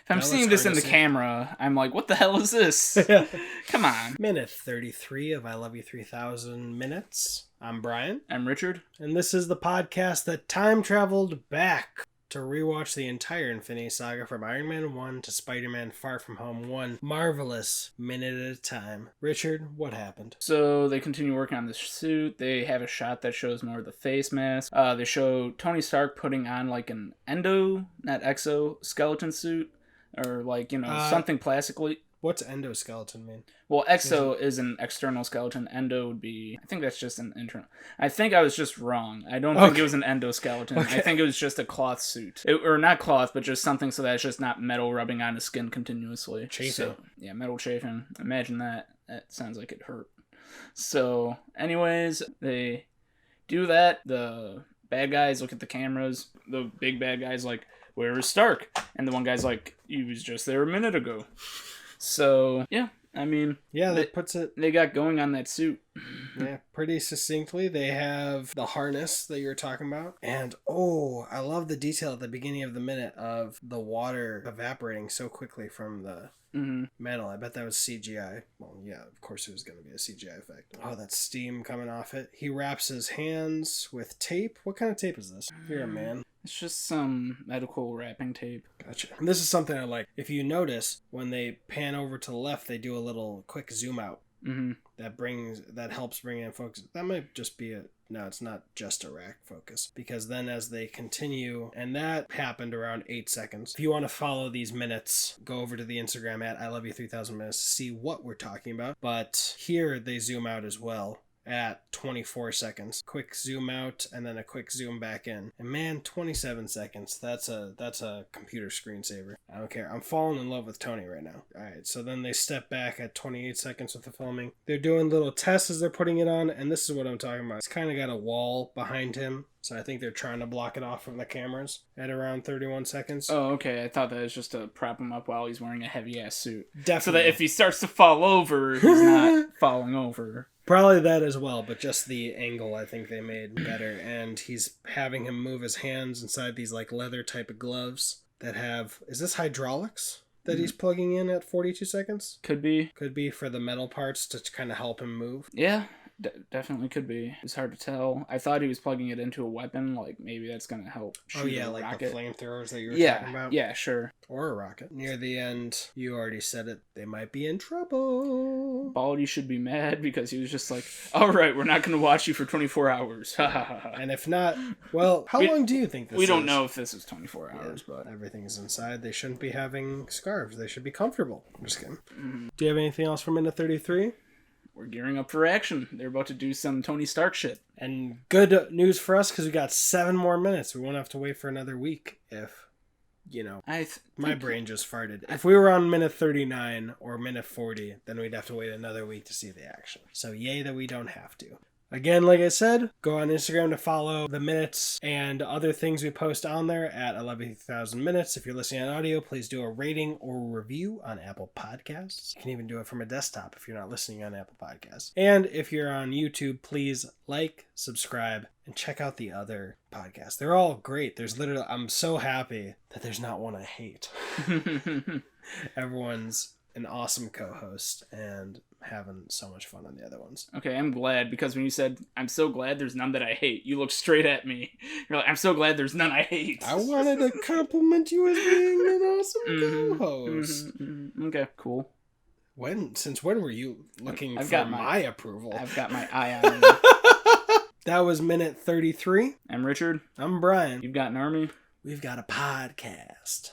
If I'm seeing this in the camera, I'm like, what the hell is this? Come on. Minute 33 of I Love You 3000 Minutes. I'm Brian. I'm Richard. And this is the podcast that time traveled back to rewatch the entire Infinity Saga from Iron Man 1 to Spider-Man Far From Home 1. Marvelous minute at a time. Richard, what happened? So they continue working on this suit. They have a shot that shows more of the face mask. They show Tony Stark putting on like an exoskeleton suit. Or like, something plastically. What's endoskeleton mean? Well, exo is an external skeleton. Endo would be... I think that's just an internal... I think I was just wrong. I don't think it was an endoskeleton. Okay. I think it was just a cloth suit. Or not cloth, but just something so that it's just not metal rubbing on the skin continuously. Chafing. So, yeah, metal chafing. Imagine that. That sounds like it hurt. So, anyways, they do that. The bad guys look at the cameras. The big bad guy's like, where is Stark? And the one guy's like, he was just there a minute ago. So, yeah, I mean... Yeah, that puts it... They got going on that suit. Yeah, pretty succinctly. They have the harness that you're talking about. And, I love the detail at the beginning of the minute of the water evaporating so quickly from the metal. I bet that was CGI. Well, yeah, of course it was going to be a CGI effect. Oh, that steam coming off it. He wraps his hands with tape. What kind of tape is this? You're a man. It's just some medical wrapping tape. Gotcha. And this is something I like. If you notice, when they pan over to the left, they do a little quick zoom out. Mm-hmm. That helps bring in focus. That might just be it's not just a rack focus, because then as they continue, and that happened around 8 seconds. If you want to follow these minutes, go over to the Instagram at I Love You 3000 Minutes to see what we're talking about. But here they zoom out as well at 24 seconds. Quick zoom out and then a quick zoom back in. And man, 27 seconds. That's a computer screensaver. I don't care. I'm falling in love with Tony right now. Alright, so then they step back at 28 seconds with the filming. They're doing little tests as they're putting it on, and this is what I'm talking about. It's kind of got a wall behind him, so I think they're trying to block it off from the cameras at around 31 seconds. Oh, okay. I thought that was just to prop him up while he's wearing a heavy-ass suit. Definitely. So that if he starts to fall over, he's not falling over. Probably that as well, but just the angle I think they made better. And he's having him move his hands inside these like leather type of gloves that have... Is this hydraulics that he's plugging in at 42 seconds? Could be. Could be for the metal parts to kind of help him move. Yeah. Definitely could be. It's hard to tell. I thought he was plugging it into a weapon, like maybe that's going to help shoot a like rocket. The flamethrowers that you were talking about? Yeah, sure. Or a rocket. Near the end, you already said it, they might be in trouble. Baldy should be mad because he was just like, alright, we're not going to watch you for 24 hours. And if not, well, how long do you think this is? We don't know if this is 24 hours, but... Everything is inside. They shouldn't be having scarves. They should be comfortable. I'm just kidding. Mm-hmm. Do you have anything else for minute 33? We're gearing up for action. They're about to do some Tony Stark shit. And good news for us, because we got 7 more minutes. We won't have to wait for another week if, my brain just farted. If we were on minute 39 or minute 40, then we'd have to wait another week to see the action. So yay that we don't have to. Again, like I said, go on Instagram to follow the minutes and other things we post on there at 11,000 minutes. If you're listening on audio, please do a rating or review on Apple Podcasts. You can even do it from a desktop if you're not listening on Apple Podcasts. And if you're on YouTube, please like, subscribe, and check out the other podcasts. They're all great. I'm so happy that there's not one I hate. Everyone's an awesome co-host and having so much fun on the other ones. Okay, I'm glad, because when you said, I'm so glad there's none that I hate, you looked straight at me. You're like, I'm so glad there's none I hate. I wanted to compliment you as being an awesome co-host. Okay, cool. Since when were you looking for my approval? I've got my eye on you. That was minute 33. I'm Richard. I'm Brian. You've got an army. We've got a podcast.